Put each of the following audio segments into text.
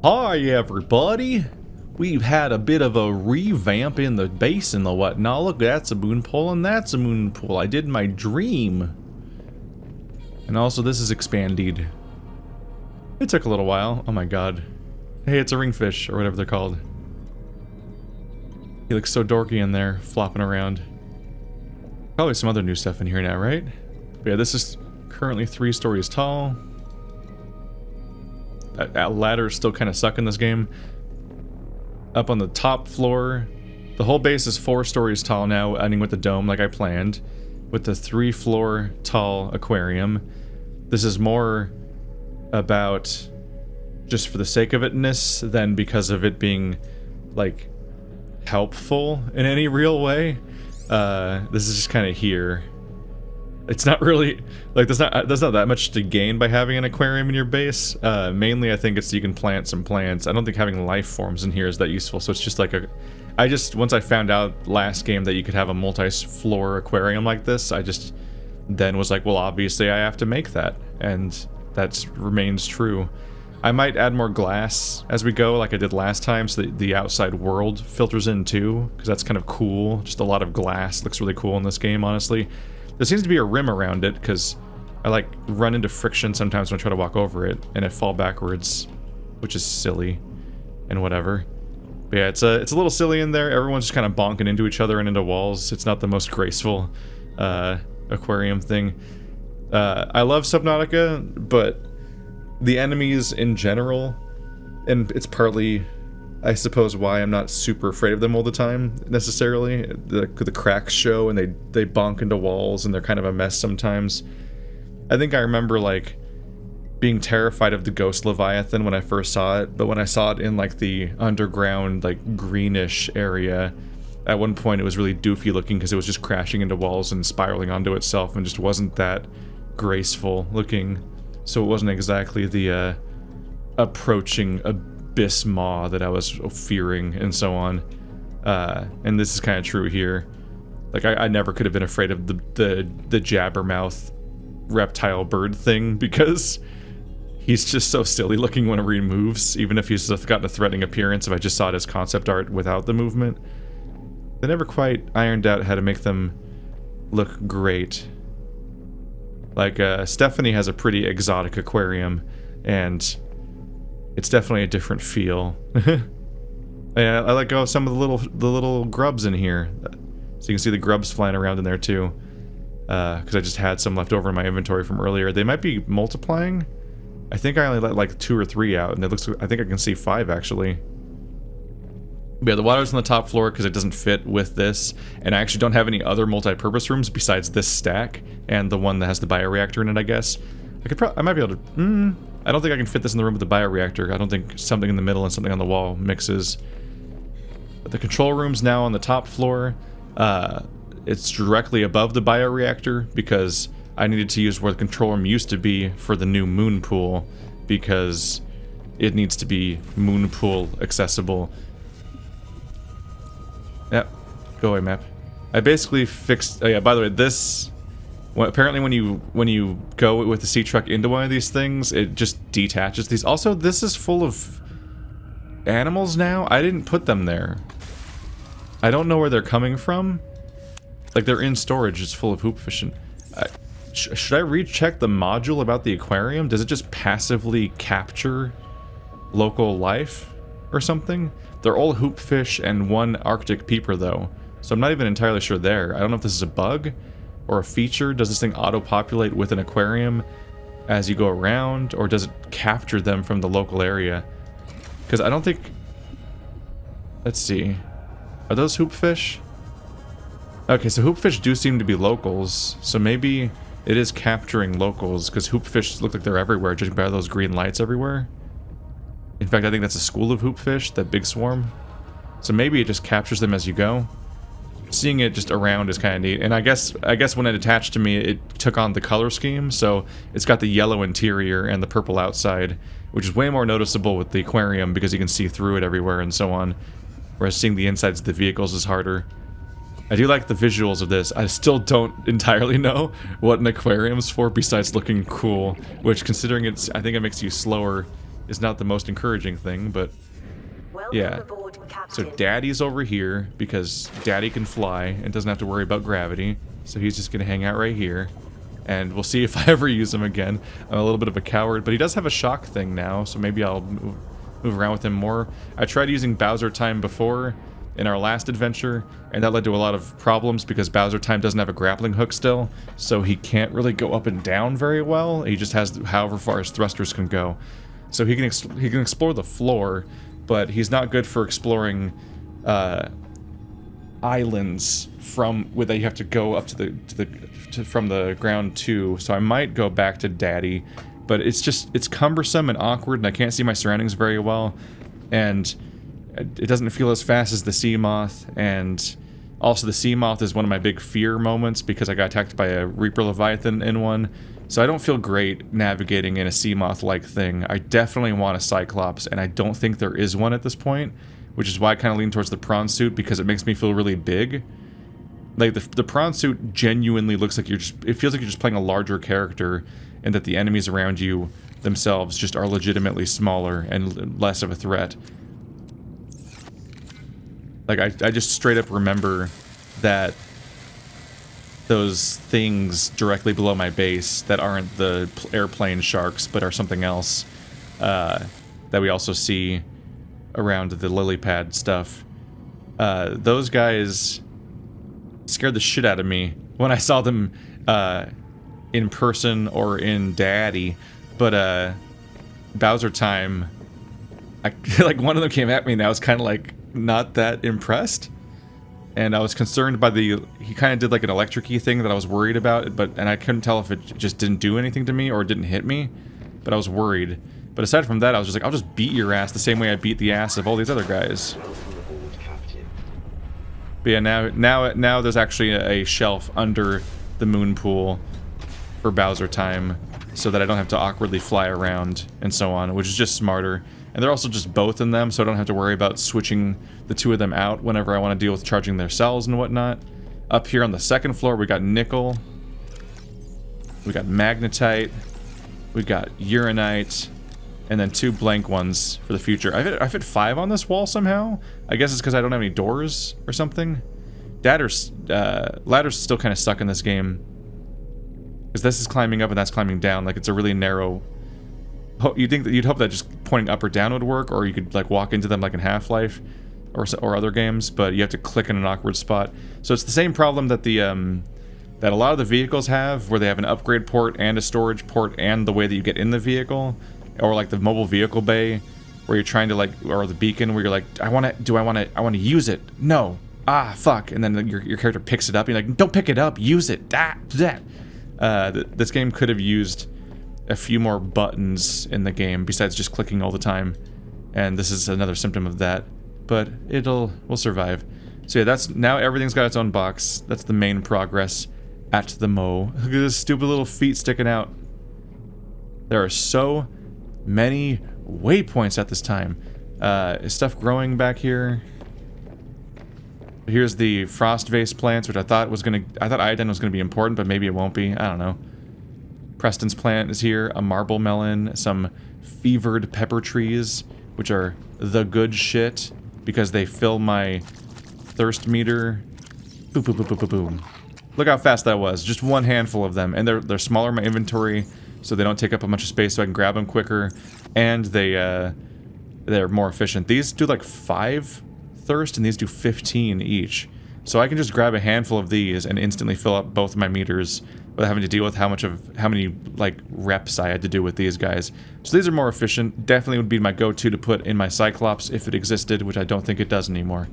Hi everybody! We've had a bit of a revamp in the basin and whatnot. Look, that's a moon pool and that's a moon pool. I did my dream. And also this is expanded. It took a little while. Oh my god. Hey, it's a ringfish, or whatever they're called. He looks so dorky in there, flopping around. Probably some other new stuff in here now, right? But yeah, this is currently 3 stories tall. That ladders still kind of suck in this game. Up on the top floor, the whole base is 4 stories tall now, ending with the dome like I planned, with the 3-floor tall aquarium. This is more about just for the sake of itness than because of it being like helpful in any real way. This is just kind of here. It's not really like there's not that much to gain by having an aquarium in your base. Mainly I think it's so you can plant some plants. I don't think having life forms in here is that useful, so it's just like a once I found out last game that you could have a multi-floor aquarium like this, I just then was like, well, obviously I have to make that, and that remains true. I might add more glass as we go, like I did last time, so that the outside world filters in too, because that's kind of cool. Just a lot of glass looks really cool in this game, honestly. There seems to be a rim around it, because I like run into friction sometimes when I try to walk over it, and I fall backwards, which is silly, and whatever. But yeah, it's a little silly in there. Everyone's just kind of bonking into each other and into walls. It's not the most graceful aquarium thing. I love Subnautica, but the enemies in general, and it's partly, I suppose, why I'm not super afraid of them all the time, necessarily. The cracks show, and they bonk into walls, and they're kind of a mess sometimes. I think I remember, like, being terrified of the ghost Leviathan when I first saw it, but when I saw it in, like, the underground, like, greenish area, at one point it was really doofy looking because it was just crashing into walls and spiraling onto itself and just wasn't that graceful looking. So it wasn't exactly the approaching abyss maw that I was fearing and so on. And this is kind of true here. Like I never could have been afraid of the jabbermouth reptile bird thing, because he's just so silly looking when he moves, even if he's gotten a threatening appearance if I just saw it as concept art without the movement. They never quite ironed out how to make them look great. Like, Stephanie has a pretty exotic aquarium, and it's definitely a different feel. And I let go of some of the little grubs in here. So you can see the grubs flying around in there too. Because I just had some left over in my inventory from earlier. They might be multiplying. I think I only let like 2 or 3 out, and it looks, I think I can see 5 actually. But yeah, the water's on the top floor because it doesn't fit with this, and I actually don't have any other multi-purpose rooms besides this stack and the one that has the bioreactor in it, I guess. I might be able to, I don't think I can fit this in the room with the bioreactor. I don't think something in the middle and something on the wall mixes. But the control room's now on the top floor. It's directly above the bioreactor because I needed to use where the control room used to be for the new moon pool, because it needs to be moon pool accessible. Yep, go away, map. I basically fixed. Oh yeah, by the way, this. Well, apparently, when you go with the sea truck into one of these things, it just detaches these. Also, this is full of animals now. I didn't put them there. I don't know where they're coming from. Like, they're in storage. It's full of hoopfish. Should I recheck the module about the aquarium? Does it just passively capture local life or something? They're all hoopfish and 1 Arctic peeper, though. So I'm not even entirely sure there. I don't know if this is a bug or a feature. Does this thing auto-populate with an aquarium as you go around? Or does it capture them from the local area? Because I don't think... Let's see. Are those hoopfish? Okay, so hoopfish do seem to be locals. So maybe it is capturing locals, because hoopfish look like they're everywhere, judging by those green lights everywhere. In fact, I think that's a school of hoopfish, that big swarm. So maybe it just captures them as you go. Seeing it just around is kind of neat. And I guess when it attached to me, it took on the color scheme. So it's got the yellow interior and the purple outside, which is way more noticeable with the aquarium because you can see through it everywhere and so on. Whereas seeing the insides of the vehicles is harder. I do like the visuals of this. I still don't entirely know what an aquarium's for besides looking cool, which, considering it's, I think it makes you slower is not the most encouraging thing, but yeah. So Daddy's over here because Daddy can fly and doesn't have to worry about gravity. So he's just going to hang out right here. And we'll see if I ever use him again. I'm a little bit of a coward, but he does have a shock thing now, so maybe I'll move around with him more. I tried using Bowser Time before in our last adventure, and that led to a lot of problems because Bowser Time doesn't have a grappling hook still, so he can't really go up and down very well. He just has however far his thrusters can go. So he can explore the floor, but he's not good for exploring islands that you have to go up from the ground to. So I might go back to Daddy, but it's cumbersome and awkward, and I can't see my surroundings very well, and it doesn't feel as fast as the sea moth. And also the sea moth is one of my big fear moments because I got attacked by a Reaper Leviathan in one. So I don't feel great navigating in a sea moth-like thing. I definitely want a Cyclops, and I don't think there is one at this point, which is why I kind of lean towards the prawn suit because it makes me feel really big. Like the prawn suit genuinely looks like it feels like you're just playing a larger character, and that the enemies around you themselves just are legitimately smaller and less of a threat. Like I just straight up remember that those things directly below my base that aren't the airplane sharks but are something else that we also see around the lily pad stuff. Those guys scared the shit out of me when I saw them in person or in Daddy, but Bowser Time, like one of them came at me and I was kind of like not that impressed. And I was concerned by he kind of did like an electric-y thing that I was worried about, and I couldn't tell if it just didn't do anything to me or it didn't hit me, but I was worried. But aside from that, I was just like, I'll just beat your ass the same way I beat the ass of all these other guys. But yeah, now there's actually a shelf under the moon pool for Bowser Time, so that I don't have to awkwardly fly around and so on, which is just smarter. And they're also just both in them, so I don't have to worry about switching the two of them out whenever I want to deal with charging their cells and whatnot. Up here on the second floor, we got nickel, we got magnetite, we got uranite, and then 2 blank ones for the future. I fit 5 on this wall somehow. I guess it's because I don't have any doors or something. Ladder's still kind of stuck in this game, because this is climbing up and that's climbing down. Like, it's a really narrow. You'd hope that just pointing up or down would work, or you could like walk into them like in Half-Life or other games, but you have to click in an awkward spot. So it's the same problem that that a lot of the vehicles have, where they have an upgrade port and a storage port and the way that you get in the vehicle, or like the mobile vehicle bay, where you're trying to like, or the beacon where you're like, I want to use it. No. Ah, fuck. And then your character picks it up. And you're like, don't pick it up. Use it. This game could have used a few more buttons in the game besides just clicking all the time, and this is another symptom of that, but we'll survive. So yeah, now everything's got its own box. That's the main progress at the Mo. Look at this stupid little feet sticking out. There are so many waypoints at this time. Is stuff growing back here? Here's the frost vase plants, which I thought iodine was gonna be important, but maybe it won't be. I don't know. Preston's plant is here, a marble melon, some fevered pepper trees, which are the good shit because they fill my thirst meter. Boom, boom, boom, boom, boom, boom. Look how fast that was. Just one handful of them, and they're smaller in my inventory, so they don't take up a bunch of space, so I can grab them quicker, and they're more efficient. These do like 5 thirst, and these do 15 each. So I can just grab a handful of these and instantly fill up both my meters without having to deal with how many like reps I had to do with these guys. So these are more efficient. Definitely would be my go-to to put in my Cyclops if it existed, which I don't think it does anymore.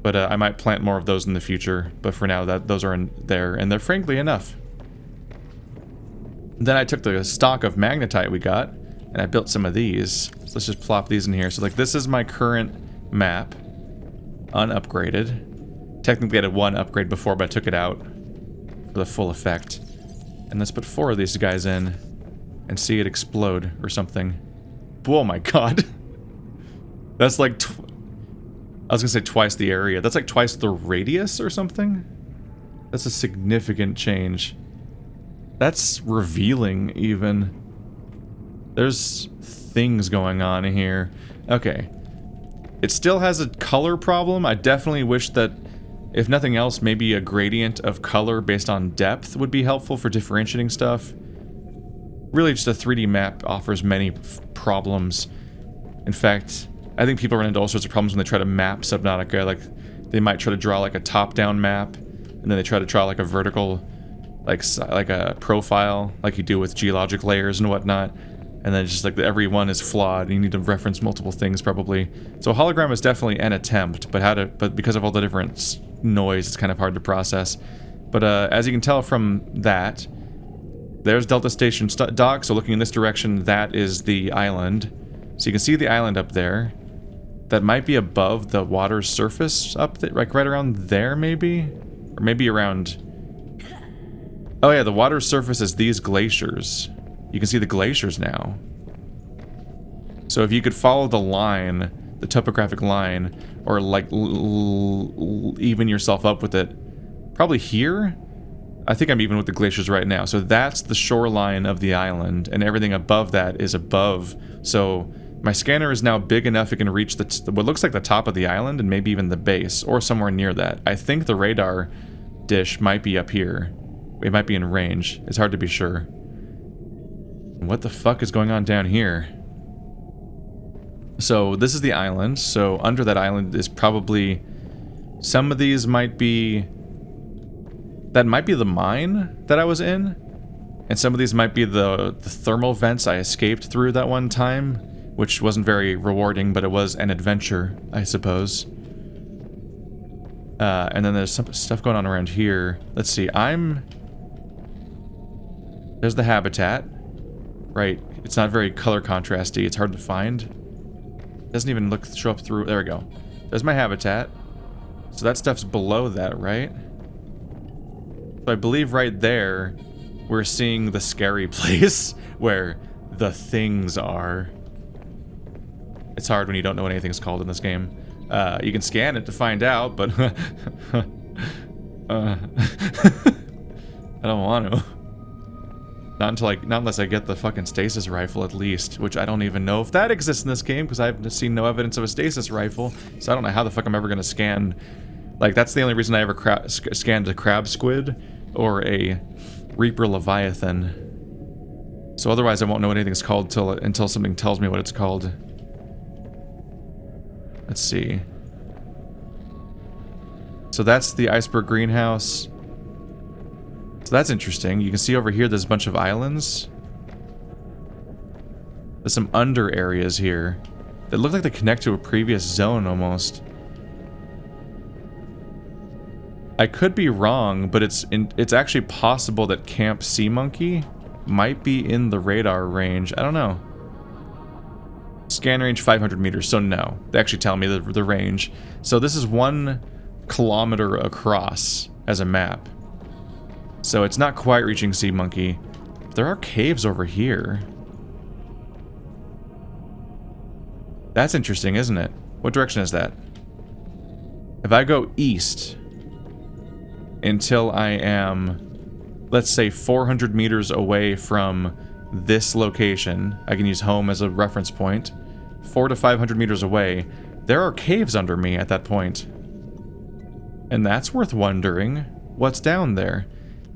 But I might plant more of those in the future. But for now, those are in there, and they're frankly enough. Then I took the stock of magnetite we got, and I built some of these. So let's just plop these in here. So like this is my current map, unupgraded. Technically I had 1 upgrade before, but I took it out for the full effect. And let's put 4 of these guys in and see it explode or something. Oh my god. That's like I was gonna say twice the area. That's like twice the radius or something. That's a significant change. That's revealing even. There's things going on here. Okay. It still has a color problem. I definitely wish that, if nothing else, maybe a gradient of color based on depth would be helpful for differentiating stuff. Really, just a 3D map offers many problems. In fact, I think people run into all sorts of problems when they try to map Subnautica. Like, they might try to draw like a top-down map, and then they try to draw like a vertical, like a profile, like you do with geologic layers and whatnot. And then it's just like every one is flawed, and you need to reference multiple things probably. So a hologram is definitely an attempt, but because of all the different noise, it's kind of hard to process. But as you can tell from that, there's Delta Station dock. So looking in this direction, that is the island. So you can see the island up there. That might be above the water's surface up there, like right around there maybe? Or maybe around... Oh yeah, the water's surface is these glaciers. You can see the glaciers now. So if you could follow the line, the topographic line, or like even yourself up with it, probably here? I think I'm even with the glaciers right now. So that's the shoreline of the island, and everything above that is above. So my scanner is now big enough it can reach what looks like the top of the island and maybe even the base, or somewhere near that. I think the radar dish might be up here. It might be in range. It's hard to be sure. What the fuck is going on down here? So this is the island. So under that island is probably... Some of these might be... That might be the mine that I was in. And some of these might be the thermal vents I escaped through that one time. Which wasn't very rewarding, but it was an adventure, I suppose. And then there's some stuff going on around here. Let's see, There's the habitat. Right, it's not very color contrasty, it's hard to find. It doesn't even show up through, there we go. There's my habitat. So that stuff's below that, right? So I believe right there, we're seeing the scary place where the things are. It's hard when you don't know what anything's called in this game. You can scan it to find out, but... I don't want to. Not unless I get the fucking stasis rifle at least, which I don't even know if that exists in this game because I've seen no evidence of a stasis rifle. So I don't know how the fuck I'm ever gonna scan. Like that's the only reason I ever scanned a crab squid or a Reaper Leviathan. So otherwise I won't know what anything's called until something tells me what it's called. Let's see. So that's the iceberg greenhouse. So that's interesting. You can see over here there's a bunch of islands. There's some under areas here that look like they connect to a previous zone almost. I could be wrong, but it's actually possible that Camp Sea Monkey might be in the radar range. I don't know. Scan range 500 meters, so no. They actually tell me the range. So this is 1 kilometer across as a map. So it's not quite reaching Sea Monkey. There are caves over here. That's interesting, isn't it? What direction is that? If I go east until I am, let's say 400 meters away from this location, I can use home as a reference point, 400 to 500 meters away, there are caves under me at that point. And that's worth wondering what's down there.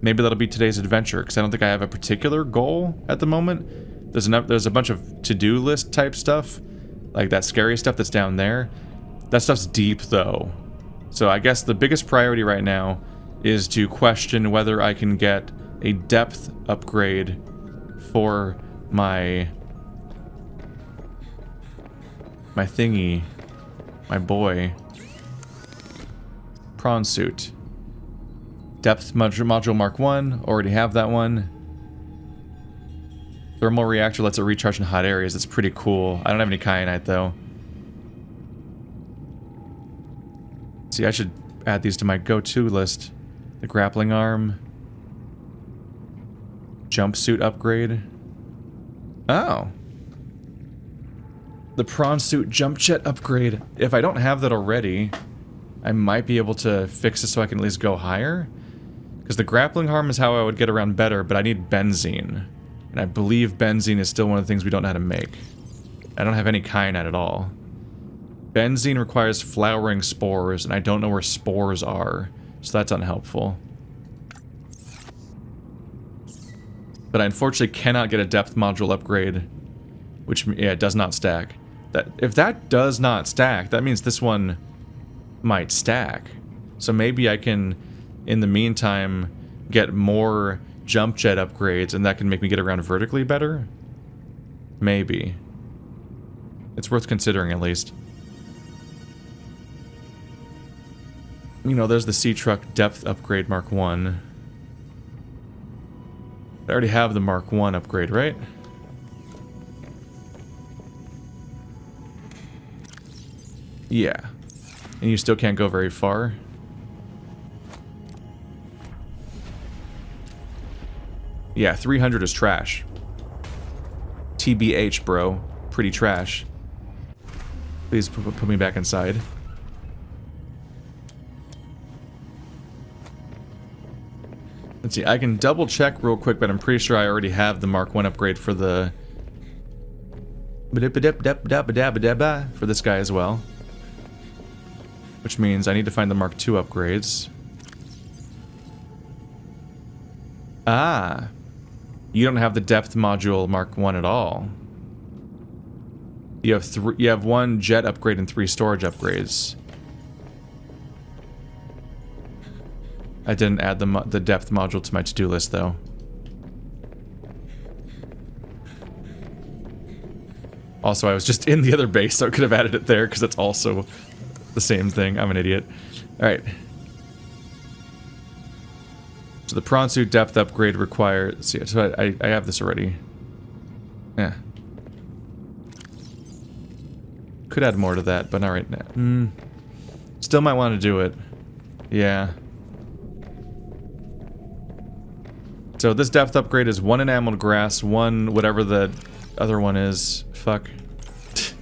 Maybe that'll be today's adventure, because I don't think I have a particular goal at the moment. There's a bunch of to-do list type stuff, like that scary stuff that's down there. That stuff's deep, though. So I guess the biggest priority right now is to question whether I can get a depth upgrade for my thingy, my boy. Prawn suit. Depth module Mark 1, already have that one. Thermal reactor lets it recharge in hot areas, that's pretty cool. I don't have any kyanite though. See, I should add these to my go-to list. The grappling arm. Jumpsuit upgrade. Oh. The prawn suit jump jet upgrade. If I don't have that already, I might be able to fix it so I can at least go higher. Because the grappling arm is how I would get around better, but I need benzene. And I believe benzene is still one of the things we don't know how to make. I don't have any kyanite at all. Benzene requires flowering spores, and I don't know where spores are, so that's unhelpful. But I unfortunately cannot get a depth module upgrade, which, yeah, it does not stack. If that does not stack, that means this one might stack. So maybe I can, in the meantime, get more jump jet upgrades, and that can make me get around vertically better? Maybe. It's worth considering, at least. You know, there's the Sea Truck Depth Upgrade Mark 1. I already have the Mark 1 upgrade, right? Yeah. And you still can't go very far. Yeah, 300 is trash. TBH, bro. Pretty trash. Please put me back inside. Let's see, I can double check real quick, but I'm pretty sure I already have the Mark 1 upgrade for the... for this guy as well. Which means I need to find the Mark 2 upgrades. Ah. You don't have the depth module Mark 1 at all. You have one jet upgrade and 3 storage upgrades. I didn't add the depth module to my to-do list, though. Also, I was just in the other base, so I could have added it there, because it's also the same thing. I'm an idiot. Alright. So the prawn suit depth upgrade requires... See, so I have this already. Yeah. Could add more to that, but not right now. Still might want to do it. Yeah. So this depth upgrade is 1 enameled grass, 1 whatever the other one is. Fuck. This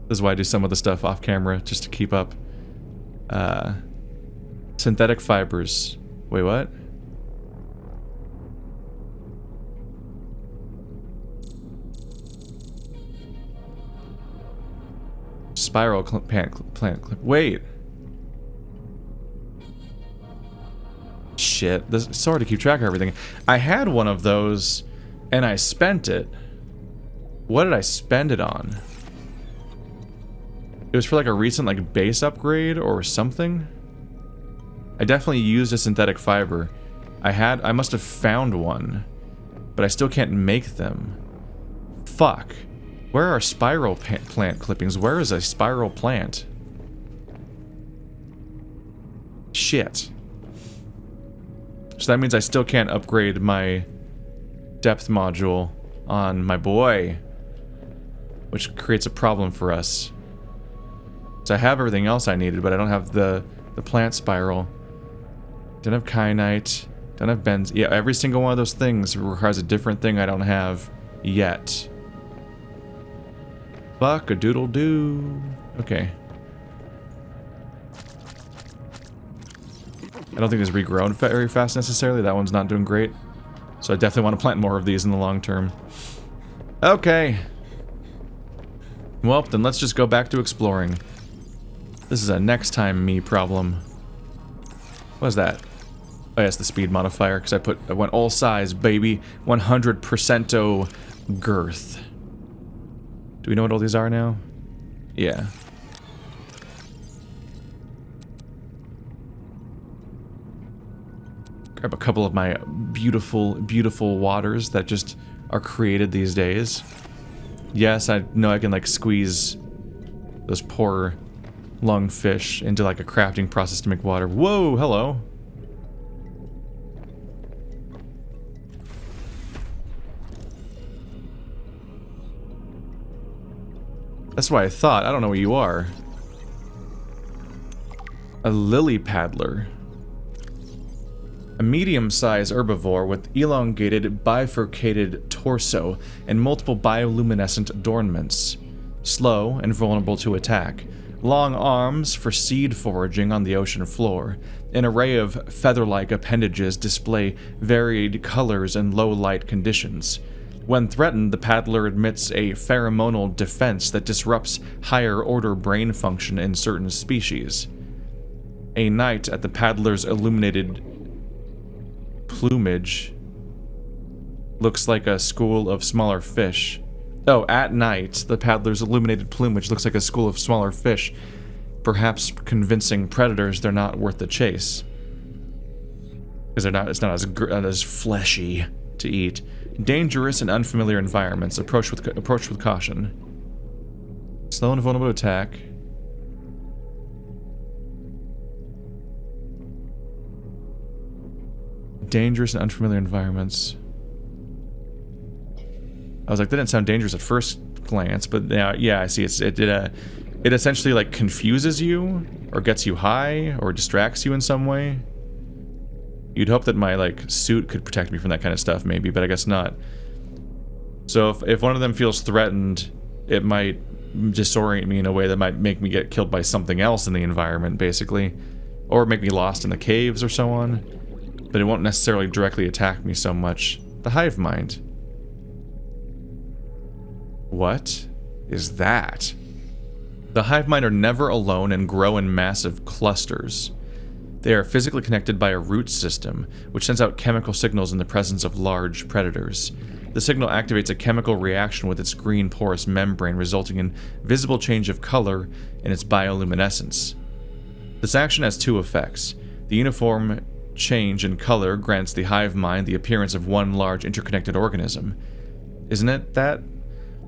is why I do some of the stuff off camera, just to keep up. Synthetic fibers. Wait, what? Spiral plant. Wait. Shit. It's hard to keep track of everything. I had one of those, and I spent it. What did I spend it on? It was for like a recent like base upgrade or something. I definitely used a synthetic fiber. I must have found one, but I still can't make them. Fuck. Where are spiral plant clippings? Where is a spiral plant? Shit. So that means I still can't upgrade my depth module on my boy, which creates a problem for us. So I have everything else I needed, but I don't have the plant spiral. Don't have kyanite. Don't have benzene. Yeah, every single one of those things requires a different thing I don't have yet. Fuck a doodle doo. Okay. I don't think it's regrown very fast necessarily. That one's not doing great. So I definitely want to plant more of these in the long term. Okay. Well, then let's just go back to exploring. This is a next time me problem. What is that? Oh yeah, it's the speed modifier, because I went all size, baby. 100%o girth. Do we know what all these are now? Yeah. Grab a couple of my beautiful, beautiful waters that just are created these days. Yes, I know I can like squeeze those poor lungfish into like a crafting process to make water. Whoa, hello. That's what I thought. I don't know what you are. A lily paddler. A medium-sized herbivore with elongated, bifurcated torso and multiple bioluminescent adornments. Slow and vulnerable to attack. long arms for seed foraging on the ocean floor. An array of feather-like appendages display varied colors and low light conditions. When threatened, the paddler emits a pheromonal defense that disrupts higher-order brain function in certain species. A night at the paddler's illuminated plumage looks like a school of smaller fish. Oh, at night, the paddler's illuminated plumage looks like a school of smaller fish, perhaps convincing predators they're not worth the chase. Because it's not as fleshy to eat. Dangerous and unfamiliar environments. Approach with caution. Slow and vulnerable attack. Dangerous and unfamiliar environments. I was like, that didn't sound dangerous at first glance, but yeah, I see. It essentially like confuses you, or gets you high, or distracts you in some way. You'd hope that my like suit could protect me from that kind of stuff, maybe, but I guess not. So if one of them feels threatened, it might disorient me in a way that might make me get killed by something else in the environment, basically, or make me lost in the caves or so on. But it won't necessarily directly attack me so much. The Hivemind. What is that? The Hivemind are never alone and grow in massive clusters. They are physically connected by a root system, which sends out chemical signals in the presence of large predators. The signal activates a chemical reaction with its green porous membrane, resulting in visible change of color in its bioluminescence. This action has two effects. The uniform change in color grants the Hivemind the appearance of one large interconnected organism. Isn't it that?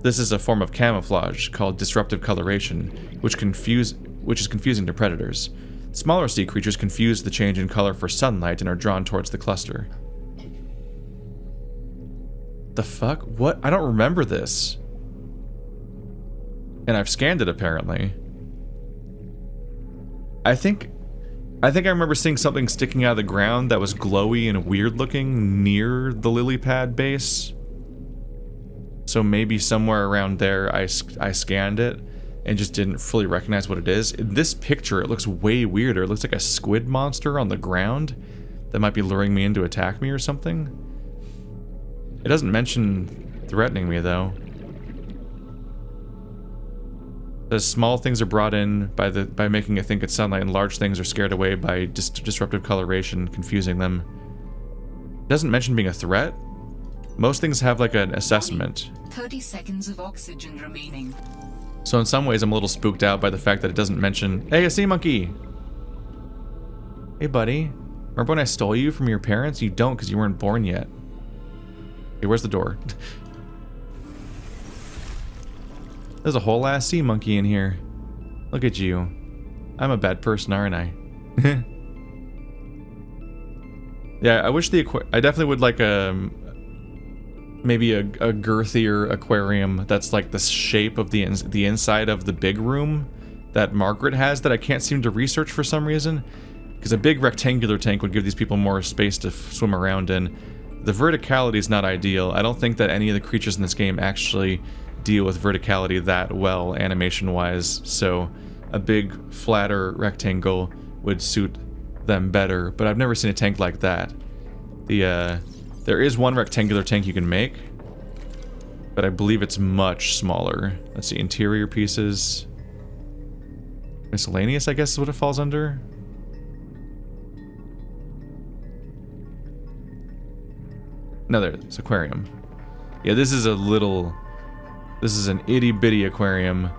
This is a form of camouflage called disruptive coloration, which is confusing to predators. Smaller sea creatures confuse the change in color for sunlight and are drawn towards the cluster. The fuck? What? I don't remember this. And I've scanned it apparently. I think I remember seeing something sticking out of the ground that was glowy and weird looking near the lily pad base. So maybe somewhere around there I scanned it and just didn't fully recognize what it is. In this picture, it looks way weirder. It looks like a squid monster on the ground that might be luring me in to attack me or something. It doesn't mention threatening me, though. The small things are brought in by making it think it's sunlight, and large things are scared away by disruptive coloration, confusing them. It doesn't mention being a threat. Most things have like an assessment. 30 seconds of oxygen remaining. So in some ways I'm a little spooked out by the fact that it doesn't mention, hey, a sea monkey! Hey buddy, remember when I stole you from your parents? You don't because you weren't born yet. Hey, where's the door? There's a whole ass sea monkey in here. Look at you. I'm a bad person, aren't I? Yeah, I wish I definitely would like maybe a girthier aquarium that's like the shape of the inside of the big room that Margaret has that I can't seem to research for some reason. Because a big rectangular tank would give these people more space to swim around in. The verticality is not ideal. I don't think that any of the creatures in this game actually deal with verticality that well, animation-wise, so a big, flatter rectangle would suit them better, but I've never seen a tank like that. There is one rectangular tank you can make, but I believe it's much smaller. Let's see, interior pieces. Miscellaneous, I guess, is what it falls under. No, there's aquarium. Yeah, this is an itty-bitty aquarium.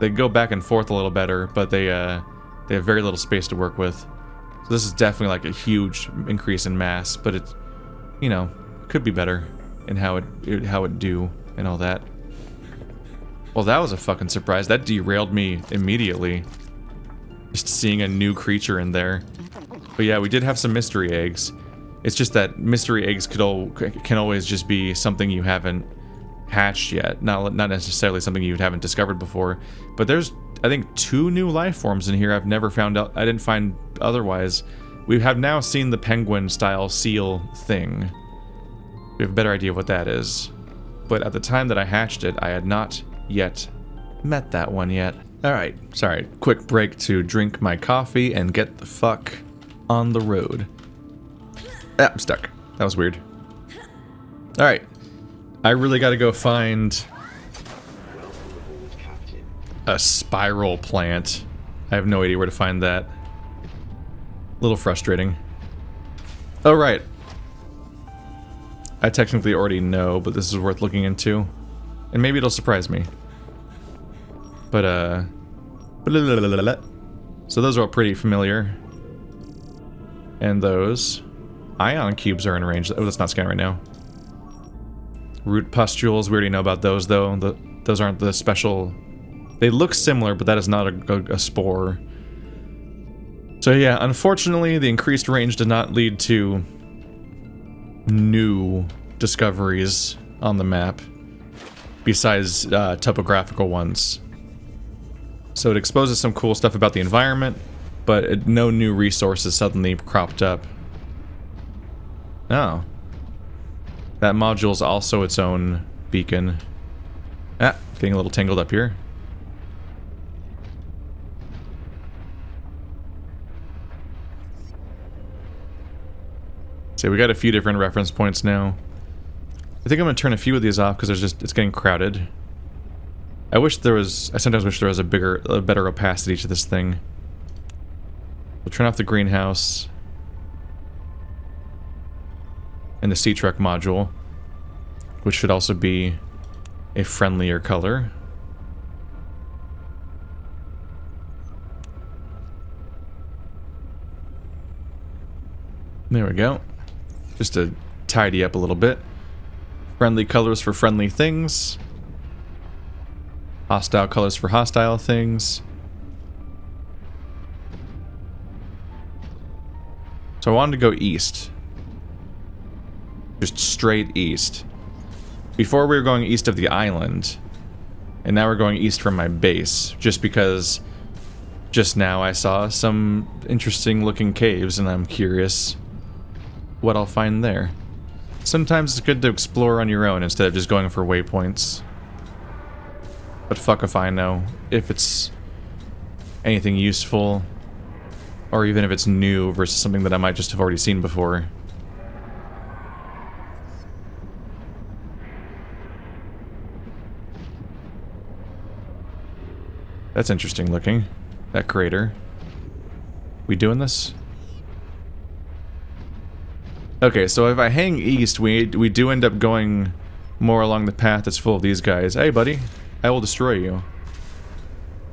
They go back and forth a little better, but they have very little space to work with. So this is definitely like a huge increase in mass, but it's, you know, could be better in how it do and all that. Well, that was a fucking surprise. That derailed me immediately. Just seeing a new creature in there. But yeah, we did have some mystery eggs. It's just that mystery eggs can always just be something you haven't hatched yet, not necessarily something you haven't discovered before. But there's, I think, 2 new life forms in here I've never found out. I didn't find otherwise. We have now seen the penguin-style seal thing. We have a better idea of what that is. But at the time that I hatched it, I had not yet met that one yet. Alright, sorry. Quick break to drink my coffee and get the fuck on the road. Ah, I'm stuck. That was weird. Alright. I really gotta go find a spiral plant. I have no idea where to find that. A little frustrating. Oh, right. I technically already know, but this is worth looking into. And maybe it'll surprise me. But, so those are all pretty familiar. And those ion cubes are in range. Oh, that's not scanned right now. Root pustules, we already know about those, though. Those aren't the special... They look similar, but that is not a spore. So yeah, unfortunately, the increased range did not lead to new discoveries on the map, besides topographical ones. So it exposes some cool stuff about the environment, but no new resources suddenly cropped up. Oh. That module is also its own beacon. Ah, getting a little tangled up here. So we got a few different reference points now. I think I'm gonna turn a few of these off because it's getting crowded. I sometimes wish there was a better opacity to this thing. We'll turn off the greenhouse. And the sea truck module, which should also be a friendlier color. There we go. Just to tidy up a little bit. Friendly colors for friendly things. Hostile colors for hostile things. So I wanted to go east. Just straight east. Before we were going east of the island. And now we're going east from my base. Just because just now I saw some interesting looking caves and I'm curious what I'll find there. Sometimes it's good to explore on your own instead of just going for waypoints. But fuck if I know if it's anything useful, or even if it's new versus something that I might just have already seen before. That's interesting looking. That crater. We doing this? Okay, so if I hang east, we do end up going more along the path that's full of these guys. Hey, buddy. I will destroy you.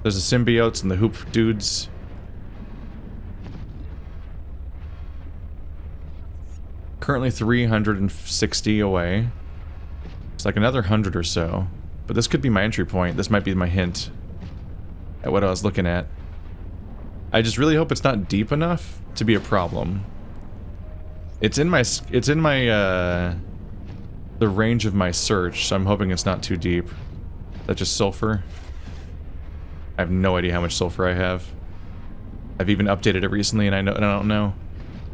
There's the symbiotes and the hoop dudes. Currently 360 away. It's like another 100 or so. But this could be my entry point. This might be my hint at what I was looking at. I just really hope it's not deep enough to be a problem. It's in the range of my search, so I'm hoping it's not too deep. Is that just sulfur? I have no idea how much sulfur I have. I've even updated it recently and I don't know.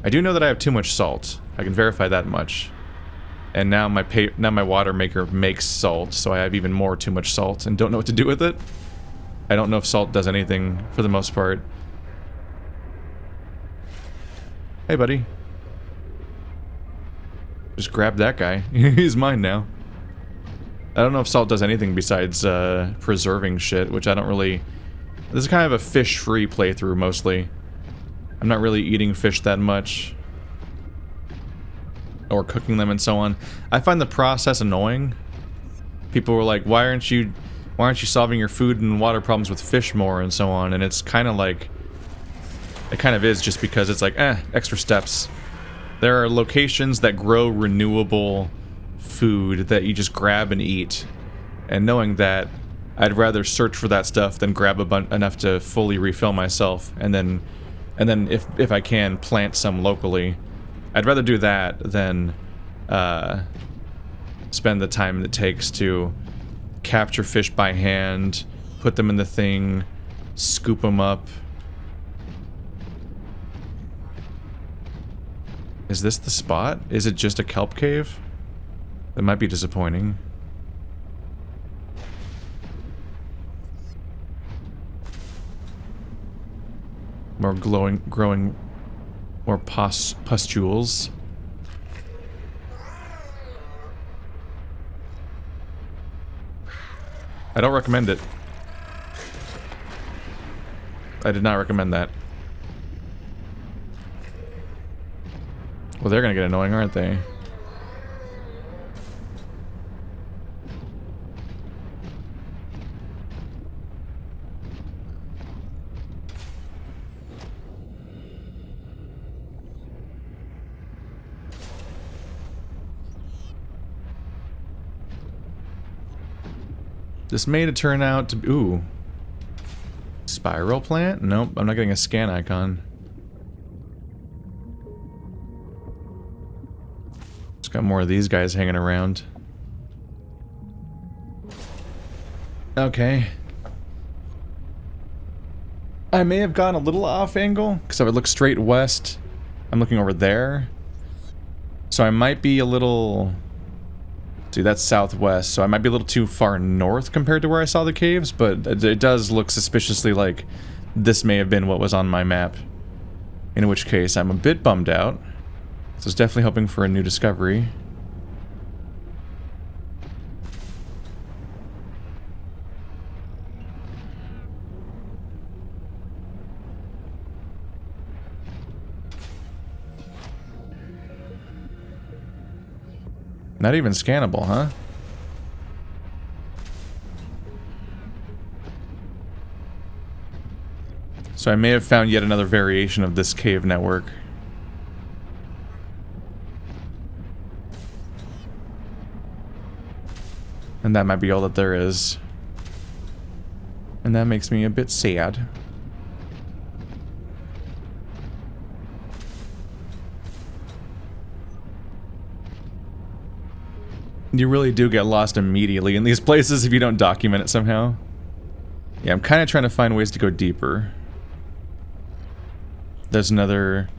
I do know that I have too much salt. I can verify that much. And now my water maker makes salt, so I have even more too much salt and don't know what to do with it. I don't know if salt does anything for the most part. Hey, buddy. Just grab that guy. He's mine now. I don't know if salt does anything besides preserving shit, which I don't really... This is kind of a fish-free playthrough, mostly. I'm not really eating fish that much. Or cooking them and so on. I find the process annoying. People were like, why aren't you solving your food and water problems with fish more and so on? And it's kind of like... It kind of is just because it's like, extra steps. There are locations that grow renewable food that you just grab and eat. And knowing that, I'd rather search for that stuff than grab enough to fully refill myself, and then if I can, plant some locally. I'd rather do that than spend the time it takes to capture fish by hand, put them in the thing, scoop them up. Is this the spot? Is it just a kelp cave? That might be disappointing. More growing more pustules. I don't recommend it. I did not recommend that. Well, they're gonna get annoying, aren't they? This may turn out to be... Ooh. Spiral plant? Nope, I'm not getting a scan icon. Just got more of these guys hanging around. Okay. I may have gone a little off angle, because I would look straight west. I'm looking over there. So I might be a little... See, that's southwest, so I might be a little too far north compared to where I saw the caves, but it does look suspiciously like this may have been what was on my map. In which case, I'm a bit bummed out. So I was definitely hoping for a new discovery. Not even scannable, huh? So I may have found yet another variation of this cave network. And that might be all that there is. And that makes me a bit sad. You really do get lost immediately in these places if you don't document it somehow. Yeah, I'm kind of trying to find ways to go deeper. There's another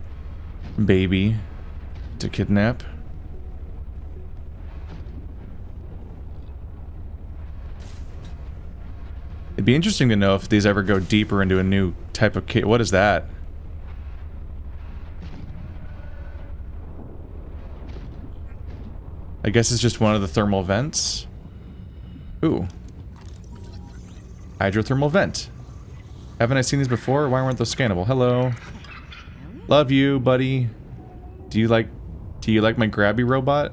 baby to kidnap. It'd be interesting to know if these ever go deeper into a new type of cave. What is that? I guess it's just one of the thermal vents. Ooh. Hydrothermal vent. Haven't I seen these before? Why weren't those scannable? Hello. Love you, buddy. Do you like my grabby robot?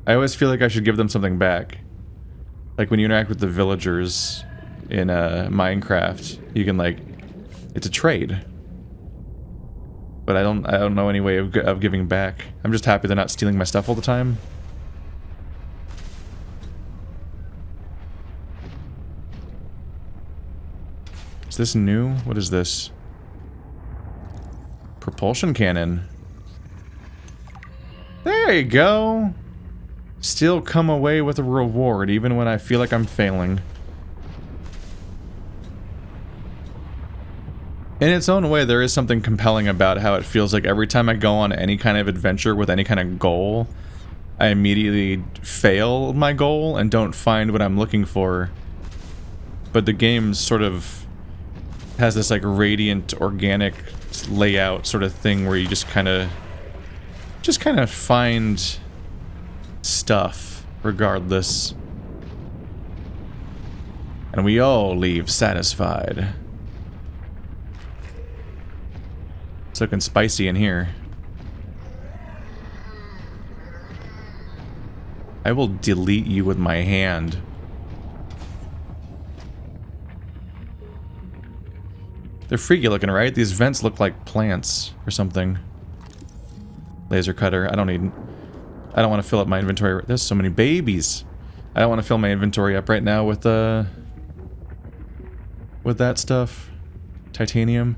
I always feel like I should give them something back. Like when you interact with the villagers in Minecraft, you can like, it's a trade. But I don't know any way of giving back. I'm just happy they're not stealing my stuff all the time. Is this new? What is this? Propulsion cannon. There you go. Still come away with a reward even when I feel like I'm failing. In its own way, there is something compelling about how it feels like every time I go on any kind of adventure with any kind of goal, I immediately fail my goal and don't find what I'm looking for. But the game sort of has this like radiant, organic layout sort of thing where you just kind of find stuff regardless. And we all leave satisfied. It's looking spicy in here. I will delete you with my hand. They're freaky looking, right? These vents look like plants or something. Laser cutter. I don't want to fill up my inventory. There's so many babies. I don't want to fill my inventory up right now with that stuff. Titanium.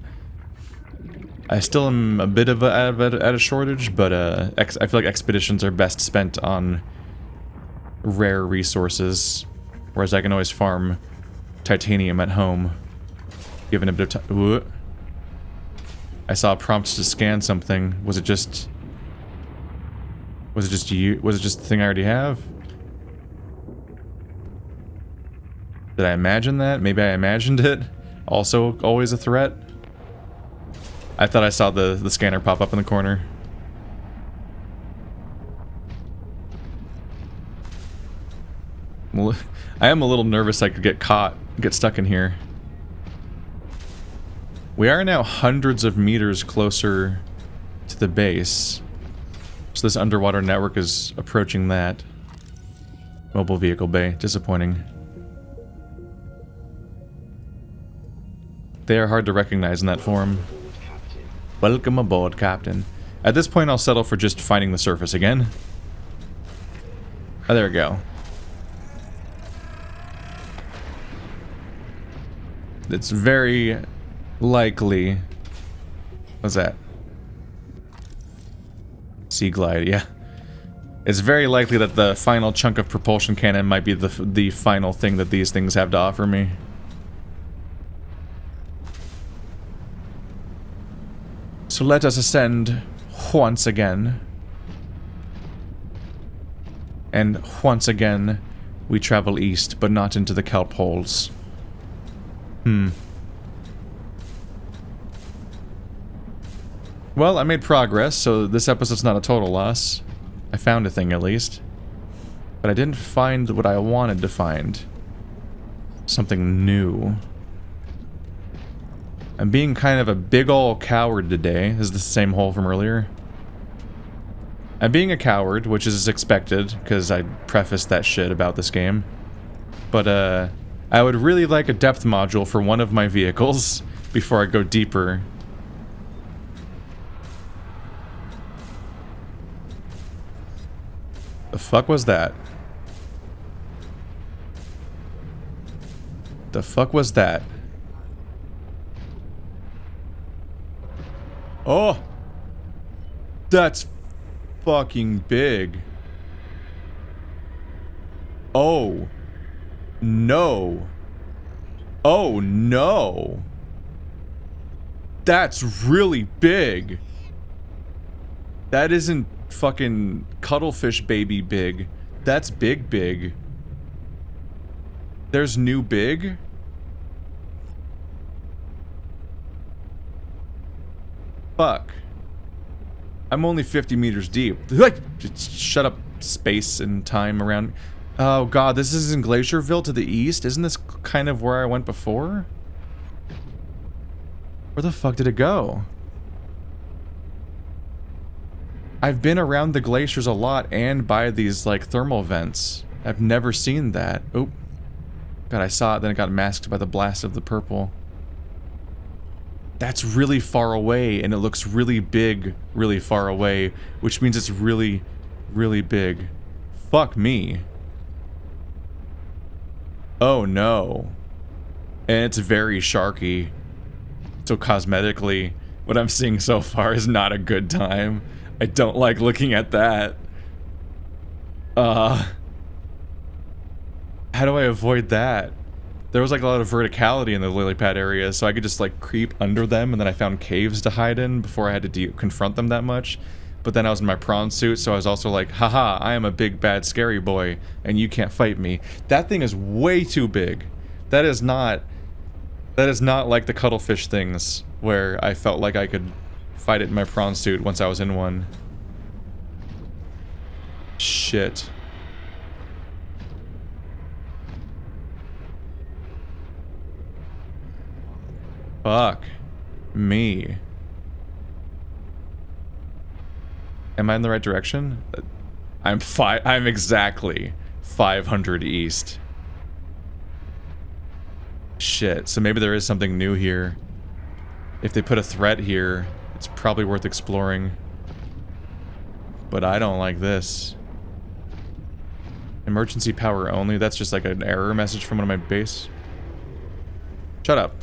I still am a bit of at a shortage, but I feel like expeditions are best spent on rare resources, whereas I can always farm titanium at home, given a bit of time. I saw a prompt to scan something. Was it just you? Was it just the thing I already have? Did I imagine that? Maybe I imagined it. Also always a threat. I thought I saw the scanner pop up in the corner. Well, I am a little nervous I could get caught, get stuck in here. We are now hundreds of meters closer to the base. So this underwater network is approaching that. Mobile vehicle bay. Disappointing. They are hard to recognize in that form. Welcome aboard, Captain. At this point, I'll settle for just finding the surface again. Oh, there we go. It's very likely... What's that? Sea glide, yeah. It's very likely that the final chunk of propulsion cannon might be the final thing that these things have to offer me. So let us ascend once again. And once again, we travel east, but not into the kelp holes. Well, I made progress, so this episode's not a total loss. I found a thing, at least. But I didn't find what I wanted to find. Something new. I'm being kind of a big ol' coward today. This is the same hole from earlier. I'm being a coward, which is expected, because I prefaced that shit about this game. But, I would really like a depth module for one of my vehicles before I go deeper. The fuck was that? The fuck was that? Oh! That's fucking big. Oh. No. Oh no. That's really big. That isn't fucking cuttlefish baby big. That's big big. There's new big? Fuck. I'm only 50 meters deep. Shut up, space and time around. Oh god, this is in Glacierville to the east? Isn't this kind of where I went before? Where the fuck did it go? I've been around the glaciers a lot and by these, like, thermal vents. I've never seen that. Oh. God, I saw it, then it got masked by the blast of the purple. That's really far away, and it looks really big really far away, which means it's really, really big. Fuck me. Oh no. And it's very sharky. So cosmetically, what I'm seeing so far is not a good time. I don't like looking at that. How do I avoid that? There was like a lot of verticality in the lily pad area, so I could just like creep under them, and then I found caves to hide in before I had to confront them that much. But then I was in my prawn suit, so I was also like, haha, I am a big bad scary boy, and you can't fight me. That thing is way too big. That is not like the cuttlefish things, where I felt like I could fight it in my prawn suit once I was in one. Shit. Fuck me. Am I in the right direction? I'm exactly 500 east. Shit, so maybe there is something new here. If they put a threat here, it's probably worth exploring. But I don't like this. Emergency power only? That's just like an error message from one of my base. Shut up.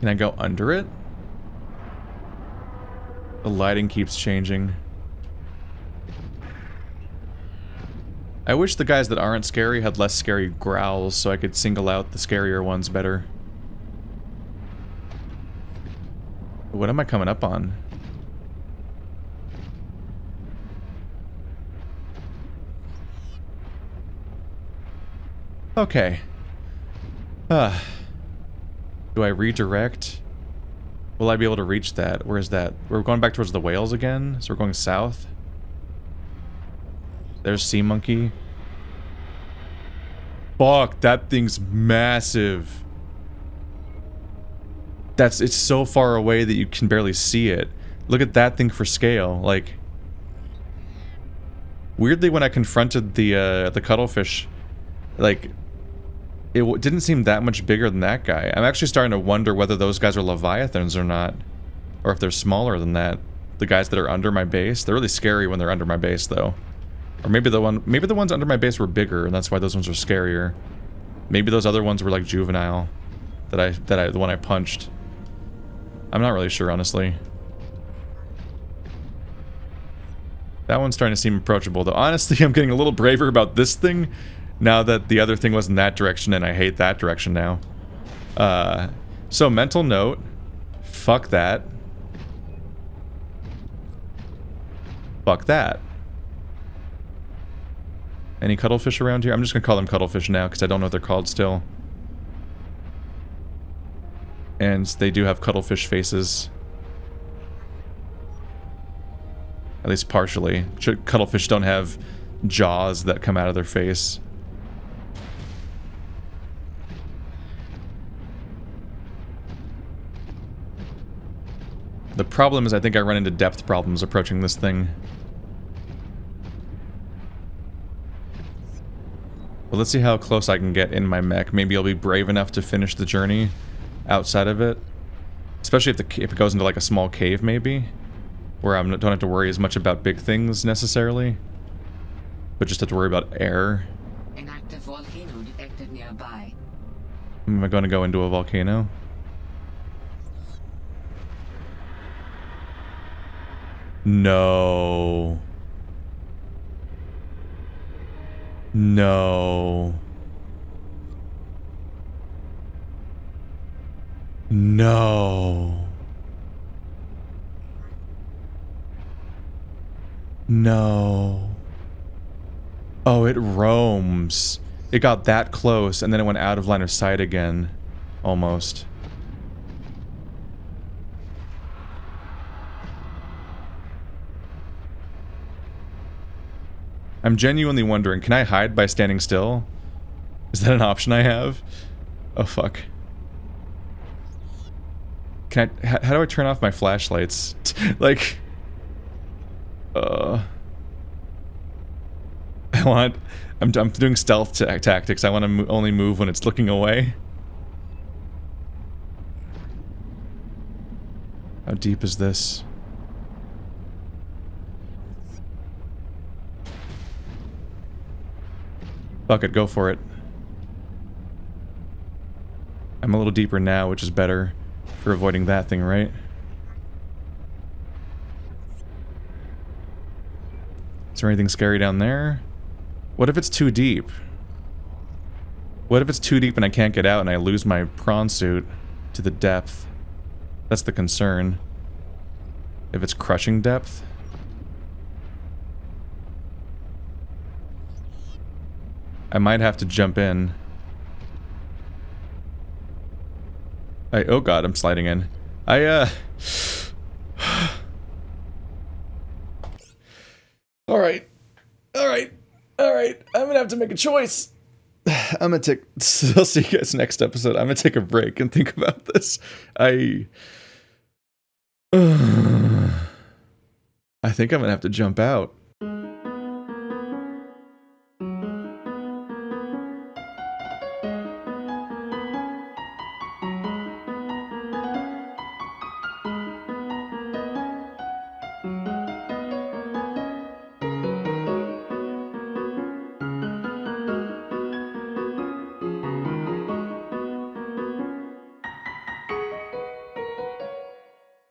Can I go under it? The lighting keeps changing. I wish the guys that aren't scary had less scary growls so I could single out the scarier ones better. What am I coming up on? Okay. Do I redirect? Will I be able to reach that? Where is that? We're going back towards the whales again, so we're going south. There's sea monkey. Fuck, that thing's massive. It's so far away that you can barely see it. Look at that thing for scale, like... Weirdly, when I confronted the cuttlefish, like... It didn't seem that much bigger than that guy. I'm actually starting to wonder whether those guys are leviathans or not. Or if they're smaller than that. The guys that are under my base. They're really scary when they're under my base, though. Or maybe the ones under my base were bigger, and that's why those ones were scarier. Maybe those other ones were like juvenile. The one I punched. I'm not really sure, honestly. That one's starting to seem approachable, though. Honestly, I'm getting a little braver about this thing now that the other thing was in that direction, and I hate that direction now. So mental note. Fuck that. Fuck that. Any cuttlefish around here? I'm just gonna call them cuttlefish now, because I don't know what they're called still. And they do have cuttlefish faces. At least partially. Cuttlefish don't have jaws that come out of their face. The problem is I think I run into depth problems approaching this thing. Well, let's see how close I can get in my mech. Maybe I'll be brave enough to finish the journey outside of it. Especially if it goes into like a small cave, maybe. Where I don't have to worry as much about big things, necessarily. But just have to worry about air. An active volcano detected nearby. Am I going to go into a volcano? No. No. No. No. Oh, it roams. It got that close, and then it went out of line of sight again. Almost. I'm genuinely wondering, can I hide by standing still? Is that an option I have? Oh, fuck. Can I... How do I turn off my flashlights? Like... I'm doing stealth tactics. I want to only move when it's looking away. How deep is this? Fuck it, go for it. I'm a little deeper now, which is better for avoiding that thing, right? Is there anything scary down there? What if it's too deep? What if it's too deep and I can't get out and I lose my prawn suit to the depth? That's the concern. If it's crushing depth? I might have to jump in. Oh god, I'm sliding in. Alright. I'm gonna have to make a choice. I'm gonna take... I'll see you guys next episode. I'm gonna take a break and think about this. I think I'm gonna have to jump out.